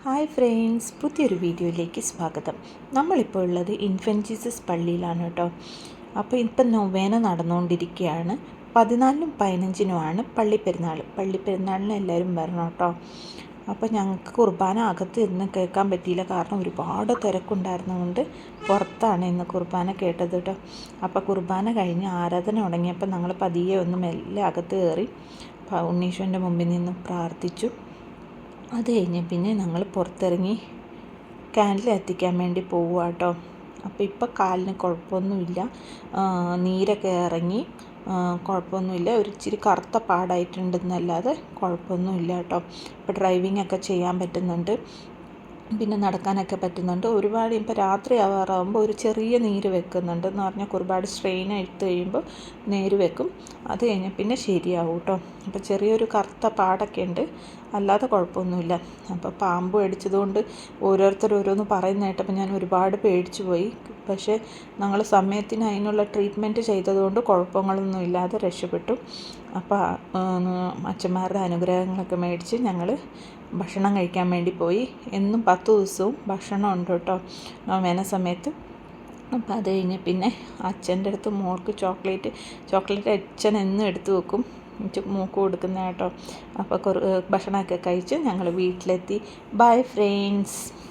Hi friends, പുതിയൊരു വീഡിയോയിലേക്ക് സ്വാഗതം. നമ്മളിപ്പോൾ ഉള്ളത് ഇൻഫൻറ്റ് ജീസസ് പള്ളിയിലാണ് കേട്ടോ. അപ്പോൾ ഇപ്പം നൊവേന നടന്നുകൊണ്ടിരിക്കുകയാണ്. 14-നും 15-നുമാണ് പള്ളിപ്പെരുന്നാളിന് എല്ലാവരും വരണം കേട്ടോ. അപ്പോൾ ഞങ്ങൾക്ക് കുർബാന അകത്ത് ഇരുന്ന് കേൾക്കാൻ പറ്റിയില്ല, കാരണം ഒരുപാട് തിരക്കുണ്ടായിരുന്നതുകൊണ്ട് പുറത്താണ് ഇന്ന് കുർബാന കേട്ടത് കേട്ടോ. അപ്പോൾ കുർബാന കഴിഞ്ഞ് ആരാധന തുടങ്ങിയപ്പോൾ ഞങ്ങൾ പതിയെ ഒന്ന് മെല്ലെ അകത്ത് കയറി ഉണ്ണീശോൻ്റെ മുമ്പിൽ നിന്ന് പ്രാർത്ഥിച്ചു. അത് കഴിഞ്ഞ് പിന്നെ ഞങ്ങൾ പുറത്തിറങ്ങി ക്യാൻഡിൽ എത്തിക്കാൻ വേണ്ടി പോവുക കേട്ടോ. അപ്പോൾ ഇപ്പോൾ കാലിന് കുഴപ്പമൊന്നുമില്ല, നീരൊക്കെ ഇറങ്ങി, കുഴപ്പമൊന്നുമില്ല. ഒരു ഇച്ചിരി കറുത്ത പാടായിട്ടുണ്ടെന്നല്ലാതെ കുഴപ്പമൊന്നുമില്ല കേട്ടോ. ഇപ്പോൾ ഡ്രൈവിംഗ് ഒക്കെ ചെയ്യാൻ പറ്റുന്നുണ്ട്, പിന്നെ നടക്കാനൊക്കെ പറ്റുന്നുണ്ട്. ഒരുപാട് ഇപ്പോൾ രാത്രി ആവാറാകുമ്പോൾ ഒരു ചെറിയ നീര് വെക്കുന്നുണ്ട് എന്ന് പറഞ്ഞാൽ ഒരുപാട് സ്ട്രെയിൻ എടുത്ത് കഴിയുമ്പോൾ നീര് വെക്കും. അത് കഴിഞ്ഞാൽ പിന്നെ ശരിയാവും കേട്ടോ. അപ്പോൾ ചെറിയൊരു കറുത്ത പാടൊക്കെ ഉണ്ട്, അല്ലാതെ കുഴപ്പമൊന്നുമില്ല. അപ്പോൾ പാമ്പ് കടിച്ചതുകൊണ്ട് ഓരോരുത്തർ ഓരോന്ന് പറയുന്ന കേട്ടപ്പോൾ ഞാൻ ഒരുപാട് പേടിച്ചു പോയി. പക്ഷേ ഞങ്ങൾ സമയത്തിന് അതിനുള്ള ട്രീറ്റ്മെൻറ്റ് ചെയ്തതുകൊണ്ട് കുഴപ്പങ്ങളൊന്നും ഇല്ലാതെ രക്ഷപ്പെട്ടു. അപ്പോൾ അച്ഛന്മാരുടെ അനുഗ്രഹങ്ങളൊക്കെ മേടിച്ച് ഞങ്ങൾ ഭക്ഷണം കഴിക്കാൻ വേണ്ടി പോയി. എന്നും 10 ദിവസവും ഭക്ഷണം ഉണ്ട് കേട്ടോ നൊവേന സമയത്ത്. അപ്പോൾ അത് കഴിഞ്ഞ് പിന്നെ അച്ഛൻ്റെ അടുത്ത് മോൾക്ക് ചോക്ലേറ്റ് അച്ഛൻ എന്നും എടുത്ത് വെക്കും, മൂക്ക് കൊടുക്കുന്ന കേട്ടോ. അപ്പോൾ ഭക്ഷണമൊക്കെ കഴിച്ച് ഞങ്ങൾ വീട്ടിലെത്തി. Bye friends.